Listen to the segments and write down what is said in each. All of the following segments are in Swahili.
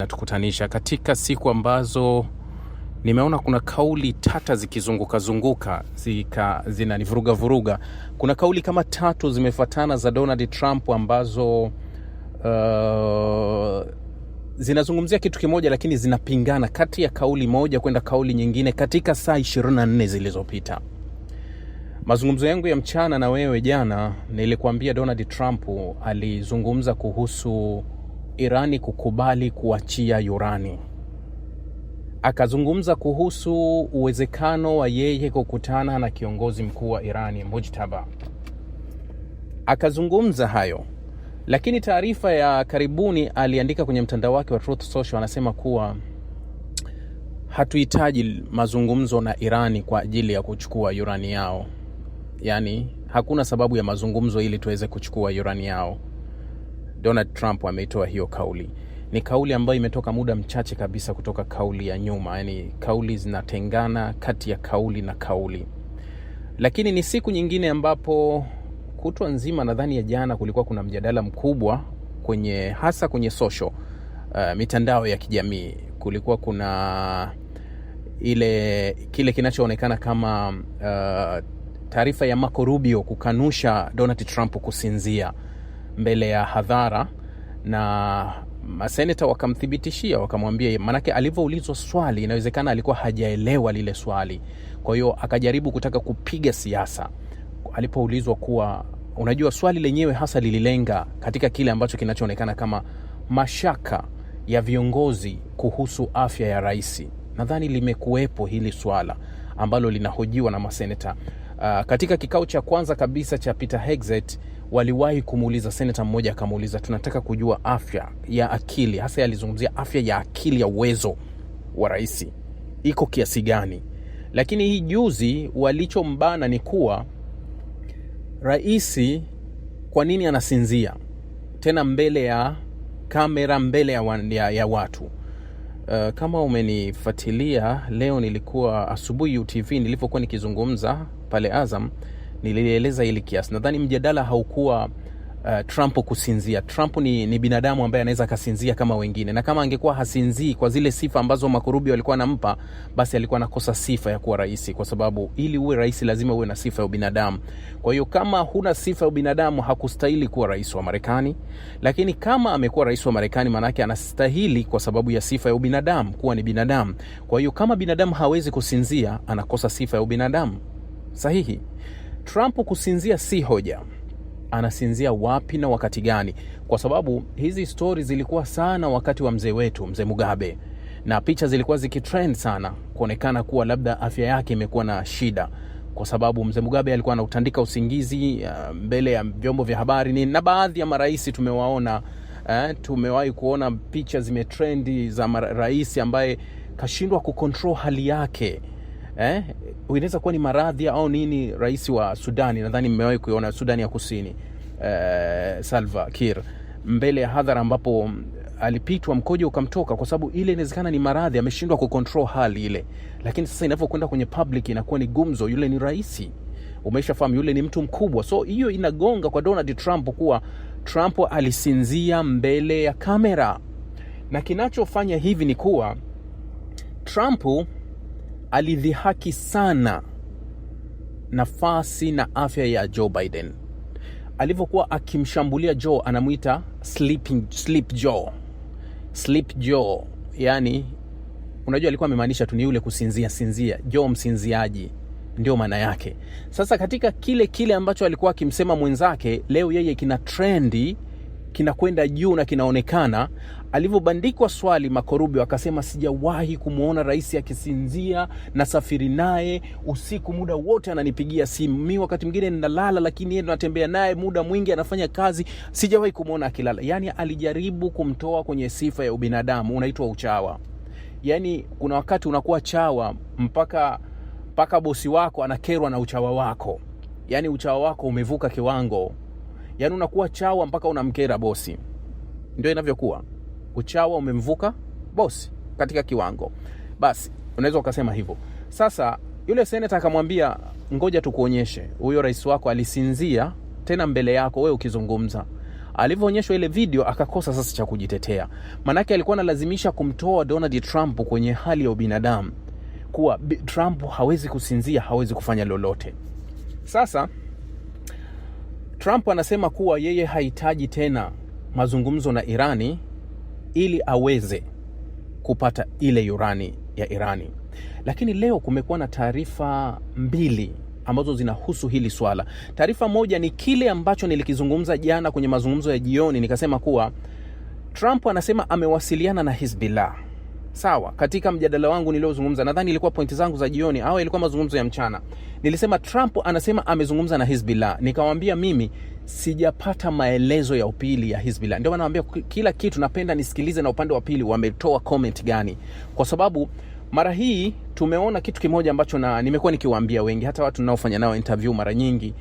Natukutanisha katika siku ambazo nimeona kuna kauli tata zikizunguka zinanivuruga vuruga. Kuna kauli kama 3 zimefuatana za Donald Trump ambazo zinazungumzia kitu kimoja lakini zinapingana kati ya kauli moja kwenda kauli nyingine katika saa 24 zilizopita. Mazungumzo yangu ya mchana na wewe jana nilikuambia Donald Trump alizungumza kuhusu Irani kukubali kuachia urani. Akazungumza kuhusu uwezekano wa yeye kukutana na kiongozi mkuu wa Irani Mujtaba. Akazungumza hayo. Lakini taarifa ya karibuni aliandika kwenye mtandao wake wa Truth Social, anasema kuwa hatuhitaji mazungumzo na Irani kwa ajili ya kuchukua urani yao. Yaani hakuna sababu ya mazungumzo ili tuweze kuchukua urani yao. Donald Trump ameitoa hiyo kauli. Ni kauli ambayo imetoka muda mchache kabisa kutoka kauli ya nyuma. Yaani kauli zinatengana kati ya kauli na kauli. Lakini ni siku nyingine ambapo kutwa nzima nadhani ya jana kulikuwa kuna mjadala mkubwa hasa kwenye social mitandao ya kijamii. Kulikuwa kuna kile kinachoonekana kama taarifa ya Marco Rubio kukanusha Donald Trump kusinzia mbele ya hadhara, na maseneta wakamthibitishia, wakamwambia, manake alivyoulizwa swali inawezekana alikuwa hajaelewa lile swali. Kwa hiyo akajaribu kutaka kupiga siasa. Alipoulizwa kuwa unajua swali lenyewe hasa lililenga katika kile ambacho kinachoonekana kama mashaka ya viongozi kuhusu afya ya rais. Nadhani limekuwepo hili swala ambalo linahojiwa na maseneta. Katika kikao cha kwanza kabisa cha Peter Hegseth waliwahi kumuuliza seneta mmoja, akamuuliza, tunataka kujua afya ya akili, hasa alizungumzia afya ya akili ya uwezo wa rais iko kiasi gani. Lakini hii juzi walichombana ni kuwa rais kwa nini anasinzia tena mbele ya kamera, mbele ya watu. Kama umenifuatilia leo, nilikuwa asubuhi UTV nilipokuwa nikizungumza pale Azam, nilieleza hili kiasi. Nadhani mjadala haukuwa Trump kusinzia. Trump ni binadamu ambaye anaweza kasinzia kama wengine, na kama angekuwa hasinzii kwa zile sifa ambazo Marco Rubio alikuwa anampa, basi alikuwa anakosa sifa ya kuwa rais, kwa sababu ili uwe rais lazima uwe na sifa ya ubinadamu. Kwa hiyo kama huna sifa ya ubinadamu hakustahili kuwa rais wa Marekani. Lakini kama amekuwa rais wa Marekani, maana yake anastahili kwa sababu ya sifa ya ubinadamu, kuwa ni binadamu. Kwa hiyo kama binadamu hawezi kusinzia, anakosa sifa ya ubinadamu. Sahihi. Trump kusinzia si hoja. Anasinzia wapi na wakati gani? Kwa sababu hizi stories zilikuwa sana wakati wa mzee wetu, mzee Mugabe, na picha zilikuwa zikitrend sana kuonekana kuwa labda afya yake imekuwa na shida, kwa sababu mzee Mugabe alikuwa anautandika usingizi mbele ya vyombo vya habari. Na baadhi ya marais tumewaona, tumewahi kuona picha zimetrendi za rais ambaye kashindwa kucontrol hali yake. Inaweza kuwa ni maradhi au nini. Rais wa Sudani, nadhani mmewahi kuona, Sudani ya Kusini, Salva Kiir, mbele ya hadhara ambapo alipitwa mkojo ukamtoka, kwa sababu ile inawezekana ni maradhi, ameshindwa kucontrol hali ile. Lakini sasa inapokwenda kwenye public inakuwa ni gumzo. Yule ni rais, umeshafahamu, yule ni mtu mkubwa. So hiyo inagonga kwa Donald Trump kuwa Trump alisinzia mbele ya kamera. Na kinachofanya hivi ni kuwa Trump alidhihaki sana nafasi na afya ya Joe Biden. Alivyokuwa akimshambulia Joe, anamuita sleep Joe. Yani unajua alikuwa amemaanisha tu ni yule kusinzia. Joe msinziaji ndio maana yake. Sasa katika kile ambacho alikuwa akimsema mwenzake, leo yeye kina trendi, kinakwenda juu na kinaonekana. Alivyobandikwa swali, Marco Rubio akasema, sijawahi kumuona rais akisinzia, na safiri naye usiku muda wote ananipigia simu. Mimi wakati mwingine ninalala, lakini yeye anatembea naye muda mwingi, anafanya kazi, sijawahi kumuona akilala. Yani alijaribu kumtoa kwenye sifa ya ubinadamu, unaitwa uchawa. Yani kuna wakati unakuwa chawa mpaka bosi wako anakerwa na uchawa wako. Yani uchawa wako umevuka kiwango. Yani unakuwa chawa mpaka unamkera bosi. Ndio inavyokuwa. Uchawa umemvuka bosi katika kiwango. Basi unaweza ukasema hivyo. Sasa yule senator akamwambia, ngoja tukuonyeshe huyo rais wako alisinzia tena mbele yako wewe ukizungumza. Alivyoonyeshwa ile video akakosa sasa cha kujitetea. Manake alikuwa analazimisha kumtoa Donald Trump kwenye hali ya ubinadamu, kuwa Trump hawezi kusinzia, hawezi kufanya lolote. Sasa Trump anasema kuwa yeye hahitaji tena mazungumzo na Irani ili aweze kupata ile urani ya Irani. Lakini leo kumekuwa na taarifa mbili ambazo zinahusu hili swala. Taarifa moja ni kile ambacho nilikizungumza jana kwenye mazungumzo ya jioni, nikasema kuwa Trump anasema amewasiliana na Hezbollah. Sawa, katika mjadala wangu niliozungumza, nadhani ilikuwa pointi zangu za jioni au ilikuwa mazungumzo ya mchana, nilisema Trump anasema amezungumza na Hezbollah. Nikamwambia mimi sijapata maelezo ya upili ya Hezbollah. Ndio maana naambia kila kitu napenda nisikilize na upande wa pili wametoa comment gani, kwa sababu mara hii tumeona kitu kimoja ambacho na nimekuwa nikiwaambia wengi, hata watu ninaofanya nao interview mara nyingi,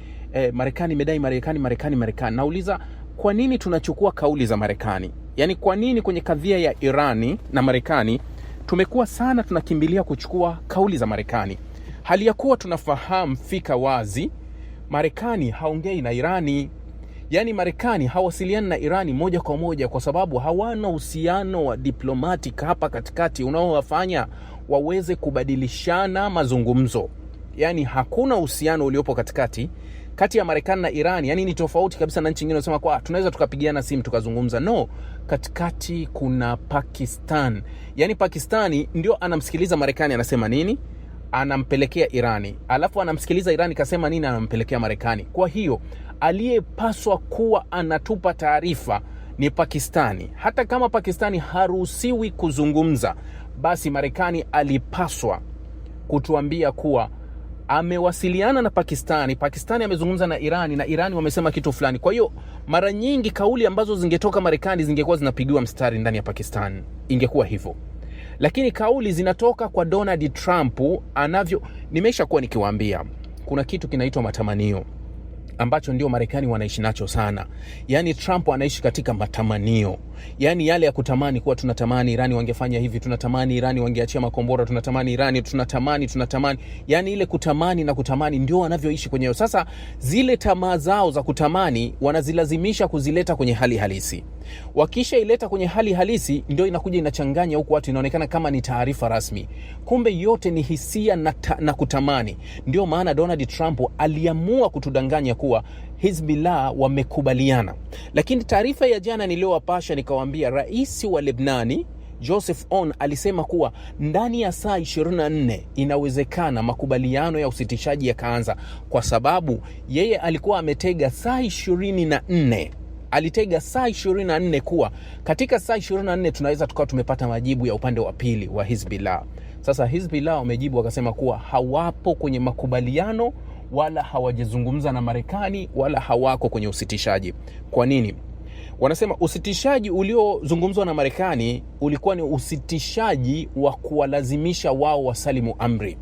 Marekani imedai Marekani. Nauliza, kwa nini tunachukua kauli za Marekani? Yaani kwa nini kwenye kadhia ya Irani na Marekani tumekuwa sana tunakimbilia kuchukua kauli za Marekani, hali ya kuwa tunafahamu fika wazi Marekani haongei na Irani. Yaani Marekani hawasiliani na Irani moja kwa moja, kwa sababu hawana uhusiano wa diplomatic hapa katikati unaowafanya waweze kubadilishana mazungumzo. Yaani hakuna uhusiano uliopo katikati kati ya Marekani na Irani. Yaani ni tofauti kabisa na nchi nyingine unasema kwa tunaweza tukapigiana simu tukazungumza. No, katikati kuna Pakistan. Yaani Pakistani ndio anamsikiliza Marekani anasema nini, anampelekea Irani, alafu anamsikiliza Irani kasema nini, anampelekea Marekani. Kwa hiyo aliyepaswa kuwa anatupa taarifa ni Pakistani. Hata kama Pakistani haruhusiwi kuzungumza, basi Marekani alipaswa kutuambia kuwa amewasiliana na Pakistani, Pakistani amezungumza na Irani na Irani wamesema kitu fulani. Kwa hiyo mara nyingi kauli ambazo zingetoka Marekani zingekuwa zinapigiwa mstari ndani ya Pakistan, ingekuwa hivyo. Lakini kauli zinatoka kwa Donald Trump nimesha kuwa nikiwaambia kuna kitu kinaitwa matamanio ambacho ndio Marekani wanaishi nacho sana. Yaani Trump anaishi katika matamanio. Yaani yale ya kutamani kuwa tunatamani Irani wangefanya hivi, tunatamani Irani wangeachia makombora, tunatamani Irani, tunatamani. Yaani ile kutamani na kutamani ndio wanavyoishi kwenyewe. Sasa zile tamaa zao za kutamani wanazilazimisha kuzileta kwenye hali halisi. Wakisha ileta kwenye hali halisi ndio inakuja inachanganya huku watu, inaonekana kama ni taarifa rasmi. Kumbe yote ni hisia na kutamani. Ndio maana Donald Trump aliamua kutudanganya kuwa Hezbollah wamekubaliana. Lakini taarifa ya jana niliowapasha nikawaambia rais wa Lebanoni Joseph Aoun alisema kuwa ndani ya saa 24 inawezekana makubaliano ya usitishaji yakaanza, kwa sababu yeye alikuwa ametega saa 24. Alitega saa 24 kuwa katika saa 24 tunaweza tukawa tumepata majibu ya upande wa pili wa Hezbollah. Sasa Hezbollah wamejibu wakasema kuwa hawapo kwenye makubaliano wala hawajazungumza na Marekani wala hawako kwenye usitishaji. Kwa nini? Wanasema usitishaji uliozungumzwa na Marekani ulikuwa ni usitishaji wa kuwalazimisha wao wasalimu amri.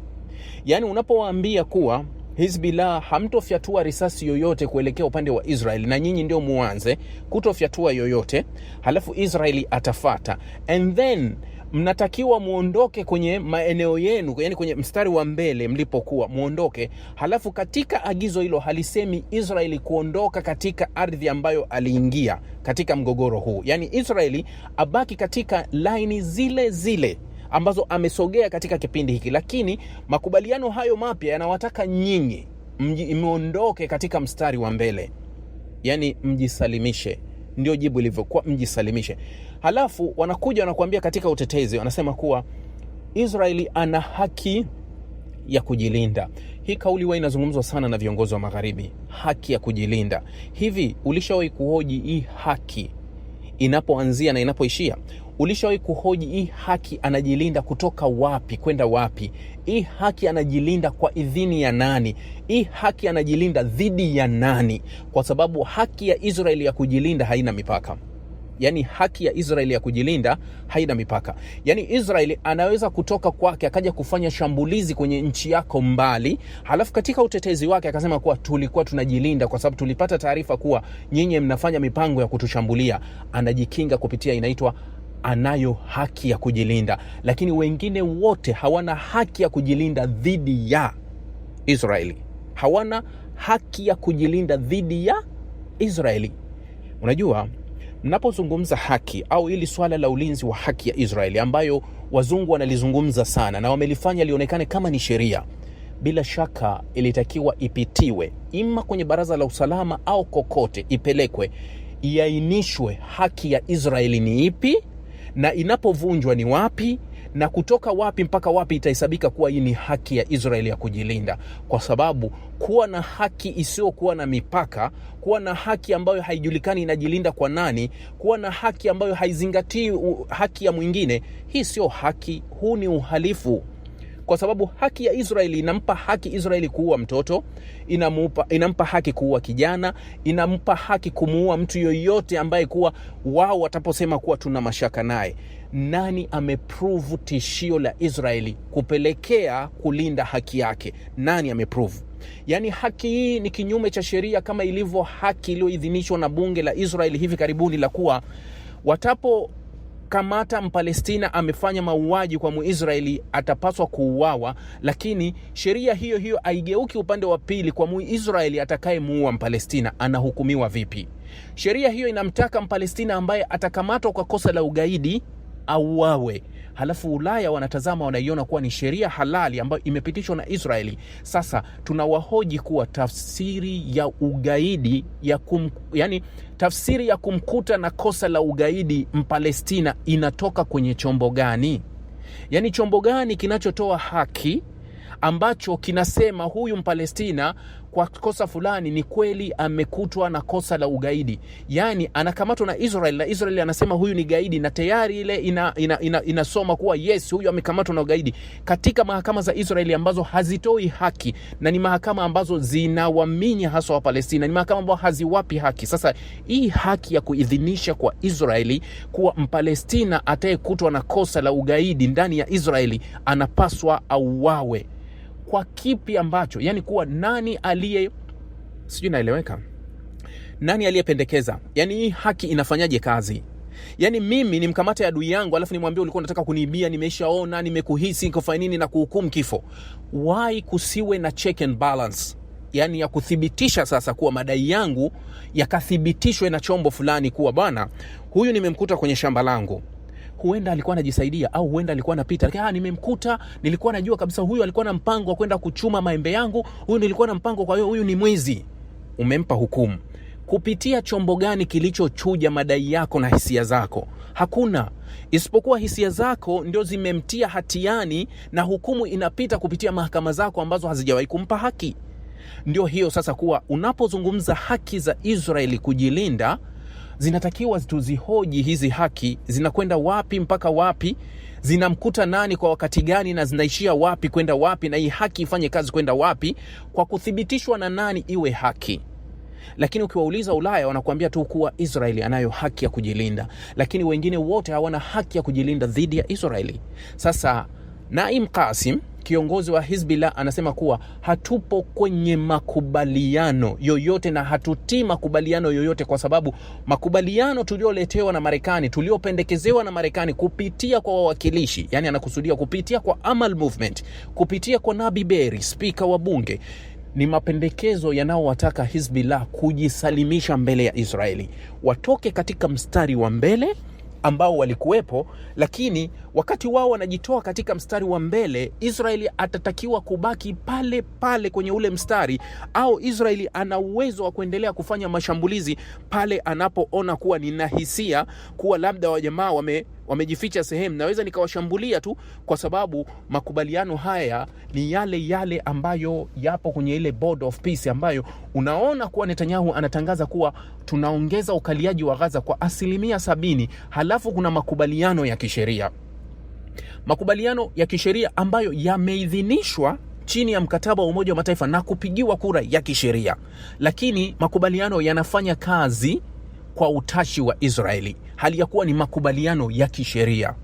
Yaani unapowaambia kuwa Hezbollah hamtofyatua risasi yoyote kuelekea upande wa Israel na nyinyi ndio muanze kutofyatua yoyote, halafu Israeli atafata, and then mnatakiwa muondoke kwenye maeneo yenu, yani kwenye mstari wa mbele mlipokuwa muondoke. Halafu katika agizo hilo halisemi Israeli kuondoka katika ardhi ambayo aliingia katika mgogoro huu. Yani Israeli abaki katika laini zile zile ambazo amesogea katika kipindi hiki, lakini makubaliano hayo mapya yanawataka nyinyi muondoke katika mstari wa mbele. Yani mjisalimishe. Ndio jibu lilivyokuwa, mjisalimishe. Halafu wanakuja wanakuambia katika utetezi wanasema kuwa Israeli ana haki ya kujilinda. Hii kauli huwa inazungumzwa sana na viongozi wa magharibi, haki ya kujilinda. Hivi ulishawahi kuhoji hii haki inapoanzia na inapoishia? Ulishawahi kuhoji hii haki anajilinda kutoka wapi kwenda wapi? Hii haki anajilinda kwa idhini ya nani? Hii haki anajilinda dhidi ya nani? Kwa sababu haki ya Israeli ya kujilinda haina mipaka. Yani haki ya Israeli ya kujilinda haina mipaka. Yani Israeli anaweza kutoka kwake akaja kufanya shambulizi kwenye nchi yako mbali, halafu katika utetezi wake akasema kuwa tulikuwa tunajilinda kwa sababu tulipata taarifa kuwa nyinyi mnafanya mipango ya kutushambulia. Anajikinga kupitia inaitwa anayo haki ya kujilinda. Lakini wengine wote hawana haki ya kujilinda dhidi ya Israeli. Hawana haki ya kujilinda dhidi ya Israeli. Unajua, mnapozungumza haki au ili swala la ulinzi wa haki ya Israeli ambayo wazungu wanalizungumza sana na wamelifanya lionekane kama ni sheria, bila shaka ilitakiwa ipitiwe ima kwenye Baraza la Usalama au kokote, ipelekwe iainishwe haki ya Israeli ni ipi na inapovunjwa ni wapi na kutoka wapi mpaka wapi itahesabika kuwa hii ni haki ya Israeli ya kujilinda. Kwa sababu kuwa na haki isiyokuwa na mipaka, kuwa na haki ambayo haijulikani inajilinda kwa nani, kuwa na haki ambayo haizingatii haki ya mwingine, hii sio haki, huu ni uhalifu. Kwa sababu haki ya Israeli inampa haki Israeli kuua mtoto, inampa haki kuua kijana, inampa haki kumuua mtu yoyote ambaye kuwa wao wataposema kuwa tuna mashaka naye. Nani ameprove tishio la Israeli kupelekea kulinda haki yake? Nani ameprove? Yani haki hii ni kinyume cha sheria kama ilivyo haki iliyoidhinishwa na bunge la Israeli hivi karibuni la kuwa watapo kamata Mpalestina amefanya mauaji kwa Muisraeli atapaswa kuuawa, lakini sheria hiyo hiyo haigeuki upande wa pili kwa Muisraeli atakaye muua Mpalestina anahukumiwa vipi. Sheria hiyo inamtaka Mpalestina ambaye atakamatwa kwa kosa la ugaidi auawe. Halafu Ulaya wanatazama, wanaiona kuwa ni sheria halali ambayo imepitishwa na Israeli. Sasa tunawahoji kuwa tafsiri ya ugaidi yani tafsiri ya kumkuta na kosa la ugaidi Mpalestina inatoka kwenye chombo gani? Yani chombo gani kinachotoa haki ambacho kinasema huyu Mpalestina kwa kosa fulani ni kweli amekutwa na kosa la ugaidi? Yani anakamatwa na Israeli na Israeli anasema huyu ni gaidi, na tayari ile inasoma kuwa yes, huyu amekamatwa na ugaidi katika mahakama za Israeli ambazo hazitoi haki, na ni mahakama ambazo zinawaminya hasa wa Palestina, ni mahakama ambazo haziwapi haki. Sasa hii haki ya kuidhinisha kwa Israeli kuwa Mpalestina atakayekutwa na kosa la ugaidi ndani ya Israeli anapaswa auawe, kwa kipi ambacho? Yani kuwa nani sijui naeleweka, nani aliyependekeza? Yani hii haki inafanyaje kazi? Yani mimi nimkamate adui yangu alafu nimwambie ulikuwa unataka kuniibia, nimeshaona, nimekuhisi, nikafanya nini na kuhukumu kifo? Why kusiwe na check and balance? Yani ya kuthibitisha sasa kuwa madai yangu yakathibitishwe na chombo fulani kuwa bwana, huyu nimemkuta kwenye shamba langu, huenda alikuwa anajisaidia au huenda alikuwa anapita, nimemkuta, nilikuwa najua kabisa huyu alikuwa na mpango wa kwenda kuchuma maembe yangu, huyu nilikuwa na mpango, kwa hiyo huyu ni mwizi. Umempa hukumu kupitia chombo gani kilichochuja madai yako na hisia zako? Hakuna, isipokuwa hisia zako ndio zimemtia hatiani na hukumu inapita kupitia mahakama zako ambazo hazijawahi kumpa haki. Ndio hiyo sasa kuwa unapozungumza haki za Israeli kujilinda, zinatakiwa tuzihoji hizi haki zinakwenda wapi mpaka wapi, zinamkuta nani kwa wakati gani, na zinaishia wapi kwenda wapi, na hii haki ifanye kazi kwenda wapi, kwa kuthibitishwa na nani iwe haki. Lakini ukiwauliza Ulaya wanakuambia tu kuwa Israeli anayo haki ya kujilinda, lakini wengine wote hawana haki ya kujilinda dhidi ya Israeli. Sasa Naim Qasim, kiongozi wa Hizbullah, anasema kuwa hatupo kwenye makubaliano yoyote na hatutii makubaliano yoyote, kwa sababu makubaliano tulioletewa na Marekani, tuliopendekezewa na Marekani kupitia kwa wawakilishi, yani anakusudia kupitia kwa Amal Movement, kupitia kwa Nabi Berri, spika wa bunge, ni mapendekezo yanaowataka Hizbullah kujisalimisha mbele ya Israeli, watoke katika mstari wa mbele ambao walikuwepo, lakini wakati wao wanajitoa katika mstari wa mbele, Israeli atatakiwa kubaki pale pale kwenye ule mstari, au Israeli ana uwezo wa kuendelea kufanya mashambulizi pale anapoona kuwa ninahisia kuwa labda wajamaa wamejificha sehemu, naweza nikawashambulia tu, kwa sababu makubaliano haya ni yale yale ambayo yapo kwenye ile Board of Peace, ambayo unaona kuwa Netanyahu anatangaza kuwa tunaongeza ukaliaji wa Gaza kwa 70%, halafu kuna makubaliano ya kisheria. Makubaliano ya kisheria ambayo yameidhinishwa chini ya mkataba wa Umoja wa Mataifa na kupigiwa kura ya kisheria, lakini makubaliano yanafanya kazi kwa utashi wa Israeli, hali ya kuwa ni makubaliano ya kisheria.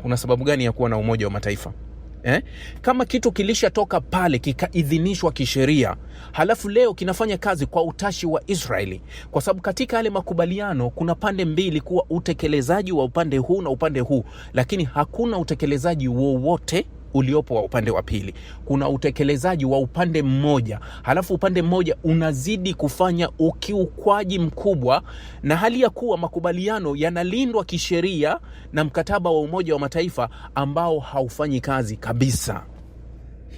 Kuna sababu gani ya kuwa na Umoja wa Mataifa? Kama kitu kilishatoka pale kikaidhinishwa kisheria, halafu leo kinafanya kazi kwa utashi wa Israeli, kwa sababu katika yale makubaliano kuna pande mbili, kuwa utekelezaji wa upande huu na upande huu, lakini hakuna utekelezaji wowote uliopo wa upande wa pili. Kuna utekelezaji wa upande mmoja, halafu upande mmoja unazidi kufanya ukiukwaji mkubwa, na hali ya kuwa makubaliano yanalindwa kisheria na mkataba wa Umoja wa Mataifa ambao haufanyi kazi kabisa.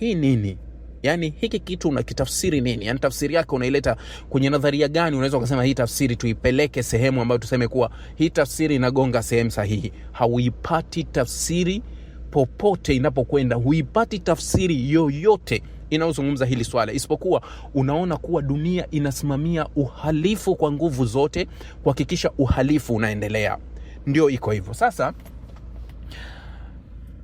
Hii nini? Yani hiki kitu unakitafsiri nini? Yani tafsiri yake unaileta kwenye nadharia gani? Unaweza ukasema hii tafsiri tuipeleke sehemu ambayo tuseme kuwa hii tafsiri inagonga sehemu sahihi. Hauipati tafsiri popote inapokwenda, huipati tafsiri yoyote inayozungumza hili swala, isipokuwa unaona kuwa dunia inasimamia uhalifu kwa nguvu zote kuhakikisha uhalifu unaendelea. Ndio iko hivyo. Sasa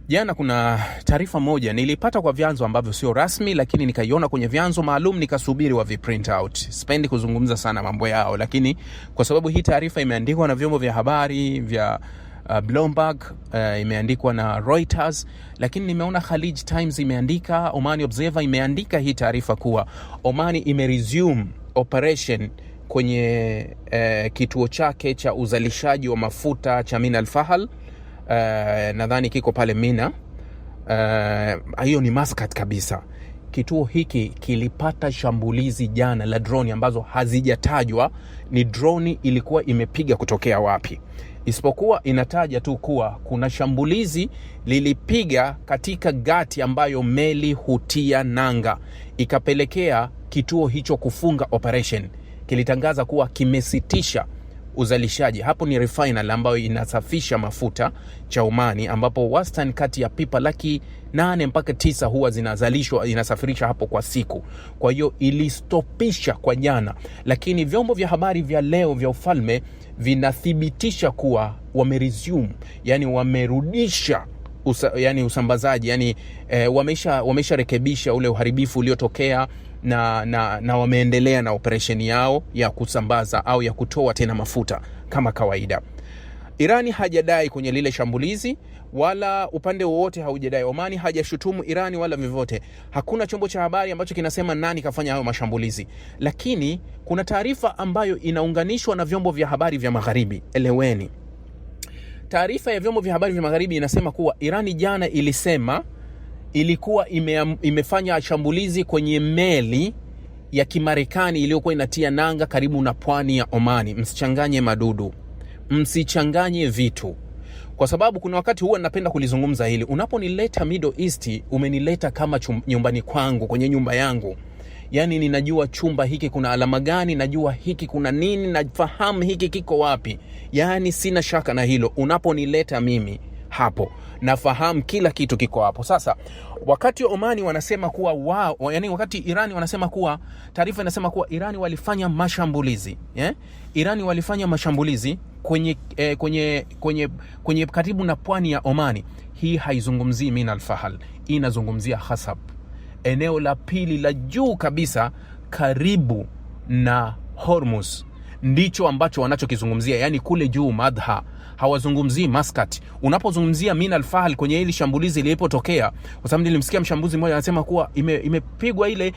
jana kuna taarifa moja nilipata kwa vyanzo ambavyo sio rasmi, lakini nikaiona kwenye vyanzo maalum, nikasubiri wa viprint out. Sipendi kuzungumza sana mambo yao, lakini kwa sababu hii taarifa imeandikwa na vyombo vya habari vya Bloomberg, imeandikwa na Reuters, lakini nimeona Khalij Times imeandika, Omani Observer imeandika hii taarifa kuwa Omani imeresume operation kwenye kituo chake cha uzalishaji wa mafuta cha Mina Al-Fahal. Nadhani kiko pale Mina. Hiyo ni Muscat kabisa. Kituo hiki kilipata shambulizi jana la droni ambazo hazijatajwa ni droni ilikuwa imepiga kutokea wapi, isipokuwa inataja tu kuwa kuna shambulizi lilipiga katika gati ambayo meli hutia nanga, ikapelekea kituo hicho kufunga operation. Kilitangaza kuwa kimesitisha uzalishaji. Hapo ni refinery ambayo inasafisha mafuta cha Omani, ambapo wastani kati ya pipa 800,000 mpaka 9 huwa zinazalishwa, inasafirisha hapo kwa siku. Kwa hiyo ilistopisha kwa jana, lakini vyombo vya habari vya leo vya ufalme vinathibitisha kuwa wameresume, yani wamerudisha usambazaji, yani wamesha rekebisha ule uharibifu uliotokea na wameendelea na operesheni yao ya kusambaza au ya kutoa tena mafuta kama kawaida. Irani hajadai kwenye lile shambulizi, wala upande wowote haujadai. Omani hajashutumu Irani wala vyovyote. Hakuna chombo cha habari ambacho kinasema nani kafanya hayo mashambulizi. Lakini kuna taarifa ambayo inaunganishwa na vyombo vya habari vya Magharibi. Eleweni. Taarifa ya vyombo vya habari vya Magharibi inasema kuwa Irani jana ilisema ilikuwa imefanya shambulizi kwenye meli ya Kimarekani iliyokuwa inatia nanga karibu na pwani ya Omani. Msichanganye madudu, msichanganye vitu, kwa sababu kuna wakati huwa napenda kulizungumza hili. Unaponileta Middle East, umenileta kama nyumbani kwangu, kwenye nyumba yangu. Yani ninajua chumba hiki kuna alama gani, najua hiki kuna nini, nafahamu hiki kiko wapi. Yani sina shaka na hilo. Unaponileta mimi hapo, nafahamu kila kitu kiko hapo. Sasa wakati Omani wanasema kuwa yani wakati Irani wanasema kuwa, taarifa inasema kuwa Irani walifanya mashambulizi, Irani walifanya mashambulizi kwenye karibu na pwani ya Omani. Hii haizungumzii Mina Al-Fahal, inazungumzia Hasab, eneo la pili la juu kabisa karibu na Hormuz. Ndicho ambacho wanachokizungumzia, yani kule juu Madha. Hawazungumzii Muscat. Unapozungumzia Mina Al-Fahal kwenye hili shambulizi lilipotokea, kwa sababu nilimsikia mshambuzi mmoja anasema kuwa imepigwa ile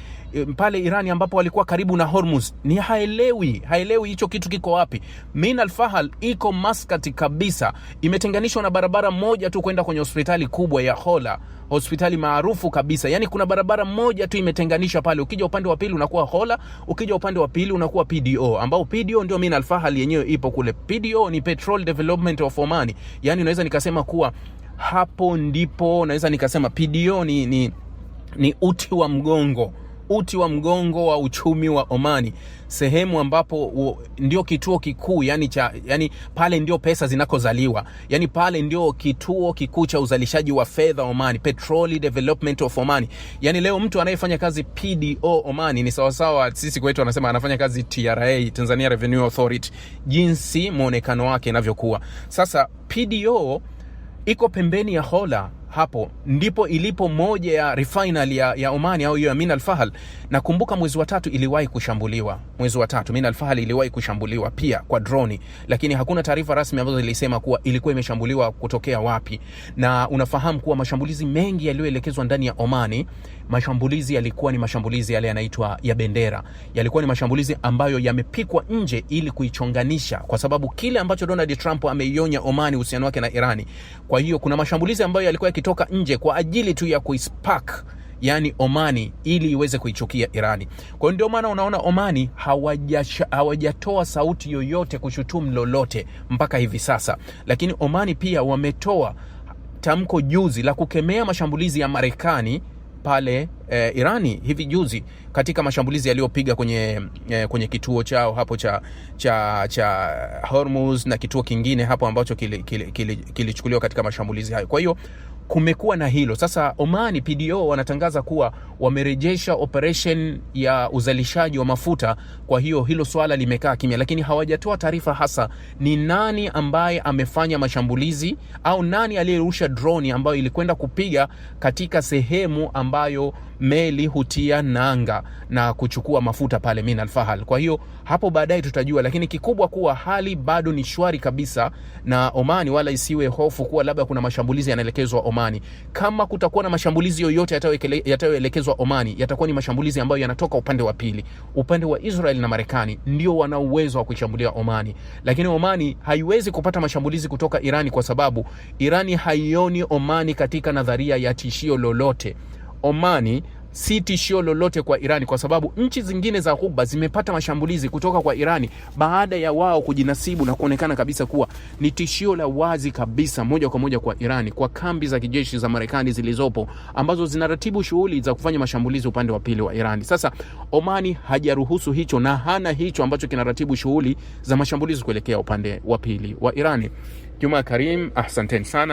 pale Irani ambapo walikuwa karibu na Hormuz. Ni haelewi hicho kitu kiko wapi. Mina Al-Fahal iko Muscat kabisa, imetenganishwa na barabara moja tu kwenda kwenye hospitali kubwa ya Hola, hospitali maarufu kabisa. Yani kuna barabara moja tu imetenganisha pale. Ukija upande wa pili unakuwa Hola, ukija upande wa pili unakuwa PDO, ambao PDO ndio Mina Al-Fahal yenyewe ipo kule. PDO ni Petrol Development of Omani. Yani naweza nikasema kuwa hapo ndipo naweza nikasema PDO ni uti wa mgongo wa uchumi wa Omani, sehemu ambapo ndio kituo kikuu, yani pale ndio pesa zinakozaliwa, yani pale ndio kituo kikuu cha uzalishaji wa fedha Omani, Petrol Development of Omani. Yani leo mtu anayefanya kazi PDO Omani ni sawasawa sisi kwetu anasema anafanya kazi TRA, Tanzania Revenue Authority, jinsi muonekano wake inavyokuwa. Sasa PDO iko pembeni ya Hola. Hapo ndipo ilipo moja ya refinery ya Omani au ya Mina Al-Fahal. Nakumbuka mwezi wa 3 iliwahi kushambuliwa. Mwezi wa 3 Mina Al-Fahal iliwahi kushambuliwa pia kwa droni, lakini hakuna taarifa rasmi ambazo zilisema kuwa ilikuwa imeshambuliwa kutokea wapi. Na unafahamu kuwa mashambulizi mengi yaliyoelekezwa ndani ya Omani, mashambulizi yalikuwa ni mashambulizi yale yanaitwa ya bendera. Yalikuwa ni mashambulizi ambayo yamepikwa nje ili kuichonganisha, kwa sababu kile ambacho Donald Trump ameionya Omani uhusiano wake na Irani. Kwa hiyo kuna mashambulizi ambayo yalikuwa wakitoka nje kwa ajili tu ya kuispark yani Omani ili iweze kuichukia Irani. Kwa ndio maana unaona Omani hawajatoa sauti yoyote kushutumu lolote mpaka hivi sasa. Lakini Omani pia wametoa tamko juzi la kukemea mashambulizi ya Marekani pale Irani hivi juzi, katika mashambulizi yaliyopiga kwenye kituo chao hapo cha Hormuz na kituo kingine hapo ambacho kilichukuliwa katika mashambulizi hayo. Kwa hiyo kumekuwa na hilo. Sasa Omani PDO wanatangaza kuwa wamerejesha operation ya uzalishaji wa mafuta. Kwa hiyo hilo swala limekaa kimya, lakini hawajatoa taarifa hasa ni nani ambaye amefanya mashambulizi au nani aliyerusha drone ambayo ilikwenda kupiga katika sehemu ambayo meli hutia nanga na kuchukua mafuta pale Min al-Fahal. Kwa hiyo hapo baadaye tutajua, lakini kikubwa kuwa hali bado ni shwari kabisa na Omani, wala isiwe hofu kuwa labda kuna mashambulizi yanaelekezwa Omani. Kama kutakuwa na mashambulizi yoyote yatayoelekezwa Omani, yatakuwa ni mashambulizi ambayo yanatoka upande wa pili. Upande wa Israel na Marekani ndio wana uwezo wa kuishambulia Omani, lakini Omani haiwezi kupata mashambulizi kutoka Irani kwa sababu Irani haioni Omani katika nadharia ya tishio lolote. Omani si tishio lolote kwa Irani kwa sababu nchi zingine za Ghuba zimepata mashambulizi kutoka kwa Irani baada ya wao kujinasibu na kuonekana kabisa kuwa ni tishio la wazi kabisa moja kwa moja kwa Irani, kwa kambi za kijeshi za Marekani zilizopo ambazo zinaratibu shughuli za kufanya mashambulizi upande wa pili wa Irani. Sasa Omani hajaruhusu hicho na hana hicho ambacho kinaratibu shughuli za mashambulizi kuelekea upande wa pili wa Irani. Juma Karim, asanteni sana.